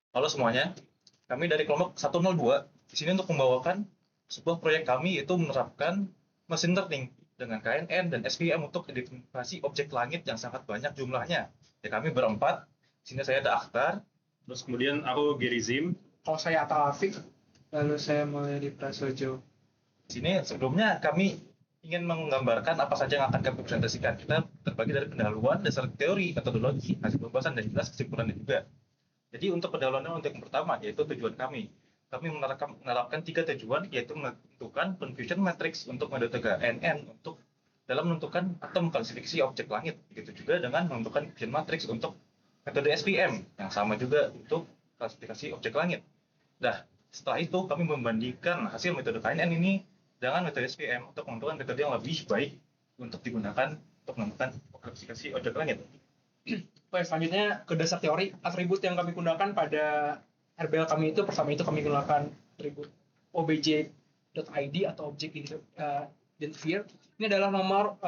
Halo semuanya, kami dari kelompok 102 di sini untuk membawakan sebuah proyek kami yaitu menerapkan machine learning dengan KNN dan SVM untuk identifikasi objek langit yang sangat banyak jumlahnya. Ya, kami berempat, di sini saya ada Akhtar. Terus kemudian aku Gerizim. Kalau saya Atta Afik, lalu saya Mulyadi Prasojo. Di sini sebelumnya kami ingin menggambarkan apa saja yang akan kami presentasikan. Kita terbagi dari pendahuluan, dasar teori, metodologi, hasil pembahasan, dan jelas kesimpulannya juga. Jadi untuk pendahuluan untuk yang pertama yaitu tujuan kami. Kami menerapkan tiga tujuan yaitu menentukan confusion matrix untuk metode KNN untuk dalam menentukan atau mengklasifikasi objek langit. Begitu juga dengan menentukan confusion matrix untuk metode SVM yang sama juga untuk klasifikasi objek langit. Nah, setelah itu kami membandingkan hasil metode KNN ini dengan metode SVM untuk menentukan metode yang lebih baik untuk digunakan untuk menentukan klasifikasi objek langit. Oke, selanjutnya ke dasar teori atribut yang kami gunakan pada RBL kami itu pertama itu kami gunakan atribut obj.id atau object identifier. Ini adalah nomor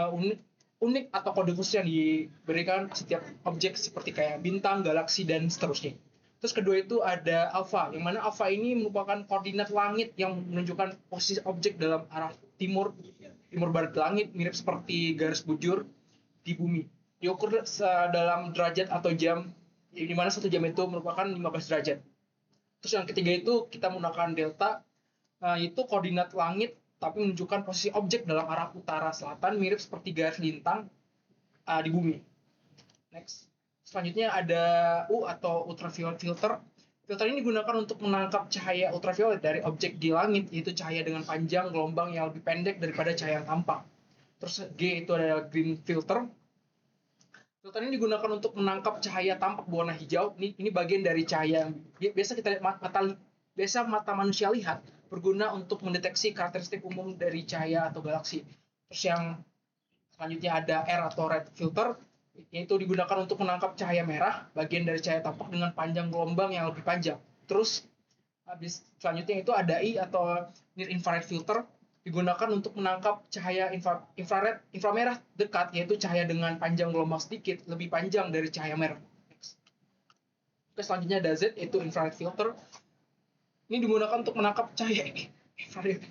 unik atau kode khusus yang diberikan setiap objek seperti kayak bintang, galaksi dan seterusnya. Terus kedua itu ada alpha, yang mana alpha ini merupakan koordinat langit yang menunjukkan posisi objek dalam arah timur barat langit, mirip seperti garis bujur di bumi. Diukur dalam derajat atau jam, di mana satu jam itu merupakan 15 derajat. Terus yang ketiga itu kita menggunakan delta, itu koordinat langit tapi menunjukkan posisi objek dalam arah utara selatan, mirip seperti garis lintang di bumi. Next. Selanjutnya ada U atau ultraviolet filter. Filter ini digunakan untuk menangkap cahaya ultraviolet dari objek di langit, yaitu cahaya dengan panjang gelombang yang lebih pendek daripada cahaya yang tampak. Terus G itu adalah green filter. Filter ini digunakan untuk menangkap cahaya tampak berwarna hijau. Ini bagian dari cahaya yang biasa kita lihat mata manusia lihat, berguna untuk mendeteksi karakteristik umum dari cahaya atau galaksi. Terus yang selanjutnya ada R atau red filter, yaitu digunakan untuk menangkap cahaya merah, bagian dari cahaya tampak dengan panjang gelombang yang lebih panjang. Terus selanjutnya itu ada I atau near infrared filter, digunakan untuk menangkap cahaya inframerah dekat, yaitu cahaya dengan panjang gelombang sedikit lebih panjang dari cahaya merah. Oke, selanjutnya ada Z, yaitu infrared filter. Ini digunakan untuk menangkap cahaya infrared,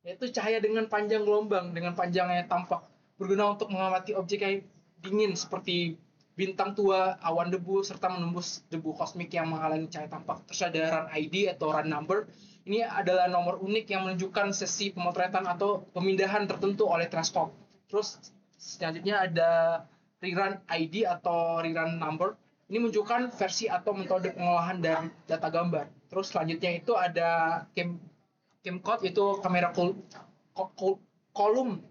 yaitu cahaya dengan panjang gelombang dengan panjangnya tampak, berguna untuk mengamati objek yang dingin seperti bintang tua, awan debu, serta menembus debu kosmik yang menghalangi cahaya tampak. Terus ada run ID atau run number. Ini adalah nomor unik yang menunjukkan sesi pemotretan atau pemindahan tertentu oleh teleskop. Terus selanjutnya ada rerun ID atau rerun number. Ini menunjukkan versi atau metode pengolahan dari data gambar. Terus selanjutnya itu ada camcode, itu kamera kolom.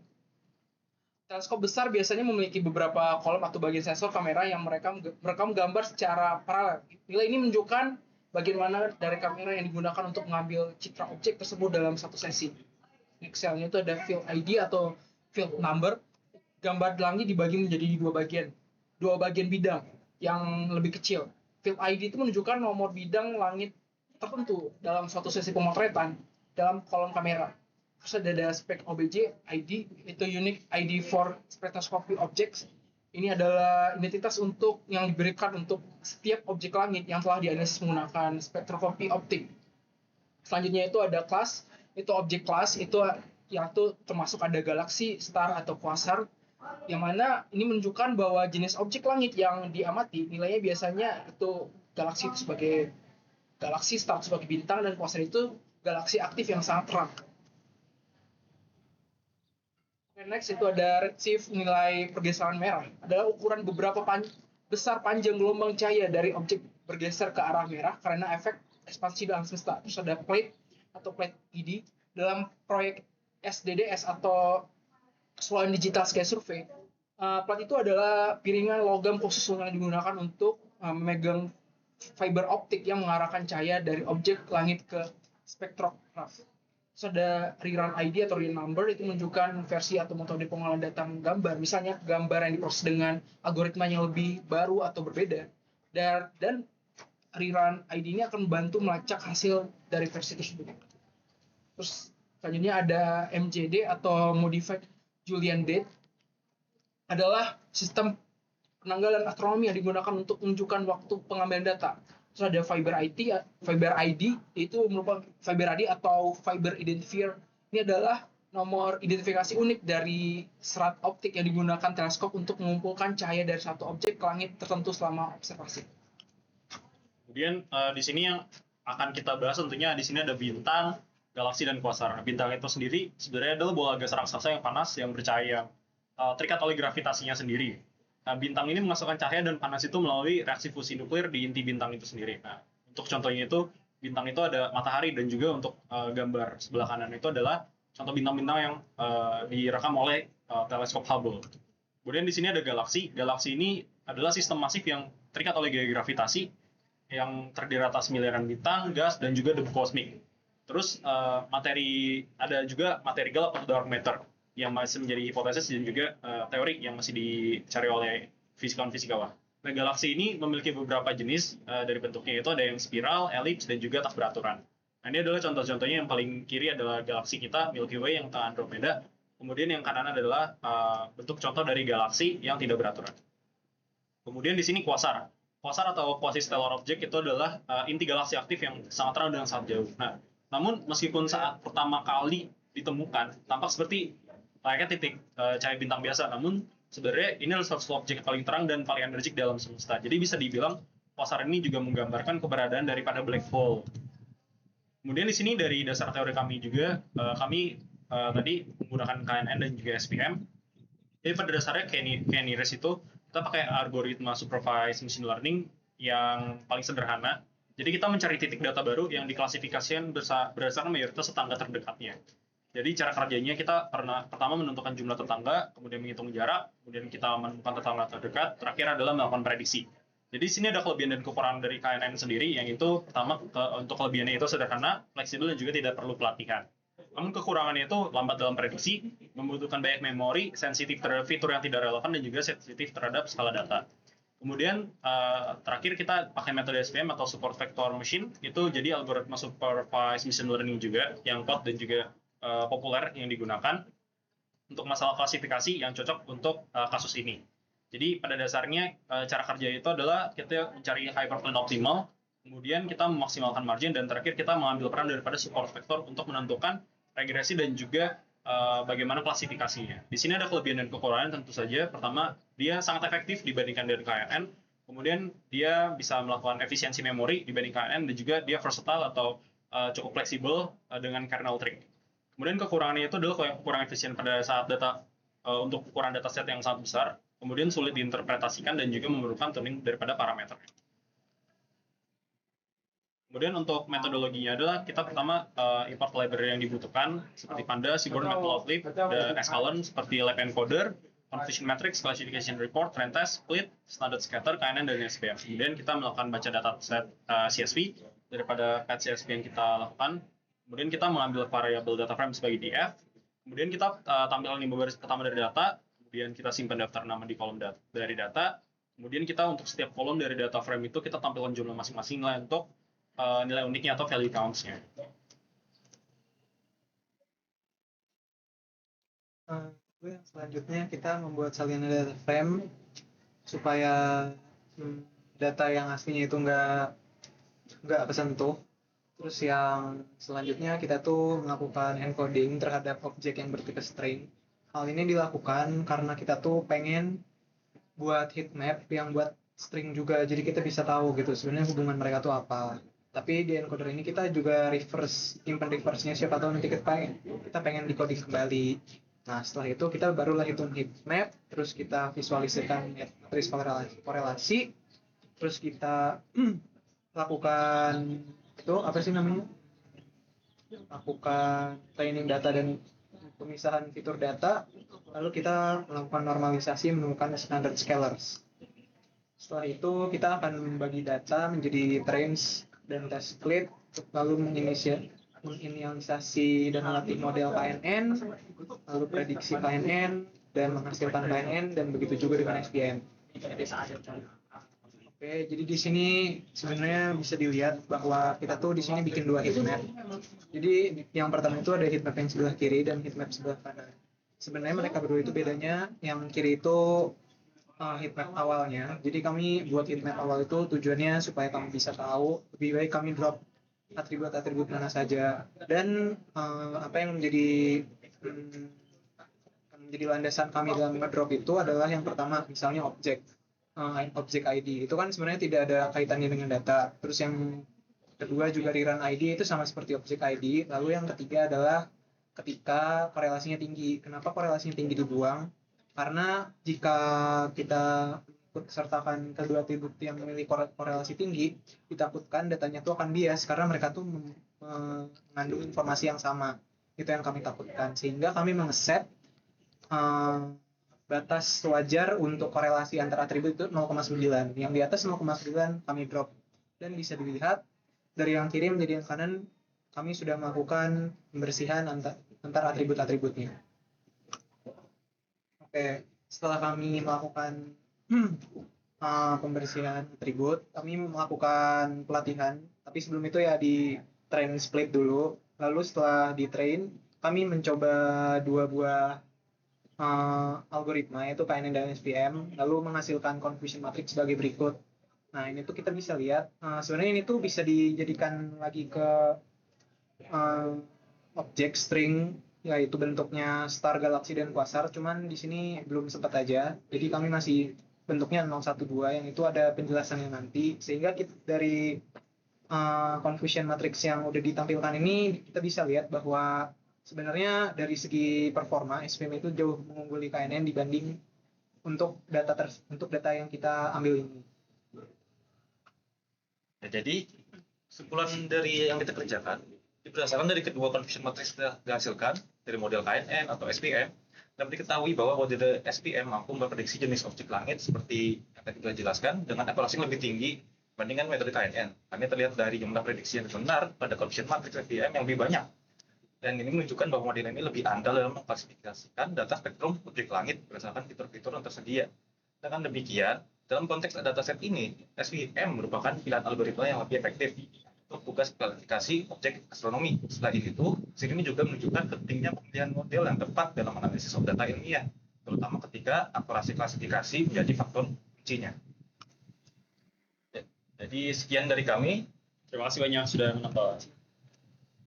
Teleskop besar biasanya memiliki beberapa kolom atau bagian sensor kamera yang merekam gambar secara paralel. Nilai ini menunjukkan bagaimana dari kamera yang digunakan untuk mengambil citra objek tersebut dalam satu sesi. Excelnya itu ada field ID atau field number. Gambar langit dibagi menjadi dua bagian bidang yang lebih kecil. Field ID itu menunjukkan nomor bidang langit tertentu dalam suatu sesi pemotretan dalam kolom kamera. Terus ada spek OBJ ID, itu Unique ID for Spectroscopy Objects. Ini adalah identitas untuk yang diberikan untuk setiap objek langit yang telah dianalisis menggunakan spektroskopi optik. Selanjutnya itu ada kelas, itu objek kelas, itu yang itu termasuk ada galaksi, star atau quasar, yang mana ini menunjukkan bahwa jenis objek langit yang diamati nilainya biasanya itu galaksi itu sebagai galaksi, star sebagai bintang, dan quasar itu galaksi aktif yang sangat terang. Next itu ada redshift, nilai pergeseran merah. Adalah ukuran beberapa besar panjang gelombang cahaya dari objek bergeser ke arah merah karena efek ekspansi dalam semesta. Terus ada plate atau plate ID dalam proyek SDDS atau Sloan Digital Sky Survey. Plate itu adalah piringan logam khusus yang digunakan untuk memegang fiber optik yang mengarahkan cahaya dari objek langit ke spektrograf. Terus ada rerun ID atau rerun number, itu menunjukkan versi atau metode pengolahan data gambar. Misalnya gambar yang diproses dengan algoritma yang lebih baru atau berbeda. Dan rerun ID ini akan membantu melacak hasil dari versi tersebut. Terus selanjutnya ada MJD atau Modified Julian Date. Adalah sistem penanggalan astronomi yang digunakan untuk menunjukkan waktu pengambilan data. Terus ada Fiber ID itu merupakan Fiber ID atau Fiber Identifier. Ini adalah nomor identifikasi unik dari serat optik yang digunakan teleskop untuk mengumpulkan cahaya dari satu objek ke langit tertentu selama observasi. Kemudian di sini yang akan kita bahas tentunya di sini ada bintang, galaksi dan kuasar. Bintang itu sendiri sebenarnya adalah bola gas raksasa yang panas yang bercahaya terikat oleh gravitasinya sendiri. Nah, bintang ini memasukkan cahaya dan panas itu melalui reaksi fusi nuklir di inti bintang itu sendiri. Nah, untuk contohnya itu bintang itu ada matahari dan juga untuk gambar sebelah kanan itu adalah contoh bintang-bintang yang direkam oleh teleskop Hubble. Kemudian di sini ada galaksi. Galaksi ini adalah sistem masif yang terikat oleh gaya gravitasi yang terdiri atas miliaran bintang, gas, dan juga debu kosmik. Terus ada juga materi gelap atau dark matter yang masih menjadi hipotesis dan juga teori yang masih dicari oleh fisikawan-fisikawan. Nah, galaksi ini memiliki beberapa jenis dari bentuknya, yaitu ada yang spiral, elips, dan juga tak beraturan. Nah, ini adalah contoh-contohnya. Yang paling kiri adalah galaksi kita, Milky Way, yang tengah Andromeda. Kemudian yang kanan adalah bentuk contoh dari galaksi yang tidak beraturan. Kemudian di sini kuasar. Kuasar atau quasi-stellar object itu adalah inti galaksi aktif yang sangat terang dan sangat jauh. Nah, namun meskipun saat pertama kali ditemukan tampak seperti layaknya titik cahaya bintang biasa, namun sebenarnya ini adalah suatu objek yang paling terang dan paling energik dalam semesta. Jadi bisa dibilang kuasar ini juga menggambarkan keberadaan daripada black hole. Kemudian di sini dari dasar teori kami juga kami tadi menggunakan KNN dan juga SPM. Jadi pada dasarnya K-nearest itu kita pakai algoritma supervised machine learning yang paling sederhana. Jadi kita mencari titik data baru yang diklasifikasikan berdasarkan mayoritas tetangga terdekatnya. Jadi cara kerjanya kita pertama menentukan jumlah tetangga, kemudian menghitung jarak, kemudian kita menemukan tetangga terdekat, terakhir adalah melakukan prediksi. Jadi di sini ada kelebihan dan kekurangan dari KNN sendiri, yang itu pertama untuk kelebihannya itu sederhana, fleksibel dan juga tidak perlu pelatihan. Namun kekurangannya itu lambat dalam prediksi, membutuhkan banyak memori, sensitif terhadap fitur yang tidak relevan, dan juga sensitif terhadap skala data. Kemudian terakhir kita pakai metode SPM atau support vector machine, itu jadi algoritma supervised machine learning juga yang kuat dan juga populer yang digunakan untuk masalah klasifikasi yang cocok untuk kasus ini. Jadi pada dasarnya cara kerja itu adalah kita mencari hyperplane optimal, kemudian kita memaksimalkan margin, dan terakhir kita mengambil peran daripada support vector untuk menentukan regresi dan juga bagaimana klasifikasinya. Di sini ada kelebihan dan kekurangan tentu saja. Pertama, dia sangat efektif dibandingkan dengan KNN. Kemudian dia bisa melakukan efisiensi memori dibanding KNN, dan juga dia versatile atau cukup fleksibel dengan kernel trick. Kemudian kekurangannya itu adalah kurang efisien pada saat data untuk ukuran dataset yang sangat besar. Kemudian sulit diinterpretasikan dan juga memerlukan tuning daripada parameter. Kemudian untuk metodologinya adalah kita pertama import library yang dibutuhkan seperti Panda, Seaborn, Matplotlib, dan Xcalon seperti Lab Encoder, Confusion Matrix, Classification Report, Trend Test, Split, Standard Scatter, KNN, dan SPM. Kemudian kita melakukan baca dataset CSV daripada pad CSV yang kita lakukan. Kemudian kita mengambil variabel data frame sebagai df. Kemudian kita tampilkan 5 baris pertama dari data. Kemudian kita simpan daftar nama di kolom dari data. Kemudian kita untuk setiap kolom dari data frame itu kita tampilkan jumlah masing-masing lah untuk nilai uniknya atau value counts-nya. Selanjutnya kita membuat salinan data frame supaya data yang aslinya itu nggak kesentuh. Terus yang selanjutnya kita tuh melakukan encoding terhadap objek yang bertipe string. Hal ini dilakukan karena kita tuh pengen buat heatmap yang buat string juga, jadi kita bisa tahu gitu sebenarnya hubungan mereka tuh apa. Tapi di encoder ini kita juga simpan reverse-nya, siapa tahu nanti kita pengen decoding kembali. Nah setelah itu kita barulah hitung heatmap, terus kita visualisasikan matris korelasi, terus kita lakukan itu apa sih namanya? Lakukan training data dan pemisahan fitur data, lalu kita melakukan normalisasi menemukan standard scalars. Setelah itu kita akan membagi data menjadi trains dan test split, lalu menginisialisasi dan melatih model KNN, lalu prediksi KNN dan menghasilkan KNN, dan begitu juga dengan SPM. Oke, jadi di sini sebenarnya bisa dilihat bahwa kita tuh di sini bikin 2 heatmap. Jadi yang pertama itu ada heatmap yang sebelah kiri dan heatmap sebelah kanan. Sebenarnya mereka berdua itu bedanya, yang kiri itu heatmap awalnya. Jadi kami buat heatmap awal itu tujuannya supaya kami bisa tahu lebih baik kami drop atribut-atribut mana saja, dan apa yang hmm, menjadi landasan kami dalam ngedrop itu adalah yang pertama misalnya objek ID itu kan sebenarnya tidak ada kaitannya dengan data. Terus yang kedua juga rerun ID itu sama seperti objek ID. Lalu yang ketiga adalah ketika korelasinya tinggi. Kenapa korelasinya tinggi dibuang? Karena jika kita ikut sertakan kedua atribut yang memiliki korelasi tinggi, ditakutkan datanya itu akan bias karena mereka tuh mengandung informasi yang sama. Itu yang kami takutkan. Sehingga kami mengeset batas wajar untuk korelasi antara atribut itu 0,9. Yang di atas 0,9 kami drop. Dan bisa dilihat dari yang kiri menjadi yang kanan, kami sudah melakukan pembersihan antar atribut-atributnya. Oke, setelah kami melakukan pembersihan atribut, kami melakukan pelatihan. Tapi sebelum itu ya di train split dulu. Lalu setelah di train, kami mencoba 2 buah algoritma, yaitu KNN dan SVM, lalu menghasilkan confusion matrix sebagai berikut. Nah, ini tuh kita bisa lihat, sebenarnya ini tuh bisa dijadikan lagi ke objek string, yaitu bentuknya star, galaksi, dan quasar, cuman di sini belum sempat aja. Jadi kami masih bentuknya 012, yang itu ada penjelasannya nanti. Sehingga dari confusion matrix yang udah ditampilkan ini, kita bisa lihat bahwa sebenarnya dari segi performa SVM itu jauh mengungguli KNN dibanding untuk data yang kita ambil ini. Ya, jadi kesimpulan dari yang kita kerjakan berdasarkan dari kedua confusion matrix yang dihasilkan dari model KNN atau SVM, dapat diketahui bahwa model SVM mampu memprediksi jenis objek langit seperti yang tadi sudah dijelaskan dengan akurasi yang lebih tinggi dibandingkan metode KNN. Karena terlihat dari jumlah prediksi yang benar pada confusion matrix SVM yang lebih banyak. Dan ini menunjukkan bahwa model ini lebih andal dalam mengklasifikasikan data spektrum objek langit berdasarkan fitur-fitur yang tersedia. Dengan demikian, dalam konteks dataset ini, SVM merupakan pilihan algoritma yang lebih efektif untuk tugas klasifikasi objek astronomi. Selain itu, hasil ini juga menunjukkan pentingnya pemilihan model yang tepat dalam analisis data ilmiah, terutama ketika akurasi klasifikasi menjadi faktor kuncinya. Jadi sekian dari kami. Terima kasih banyak sudah menonton.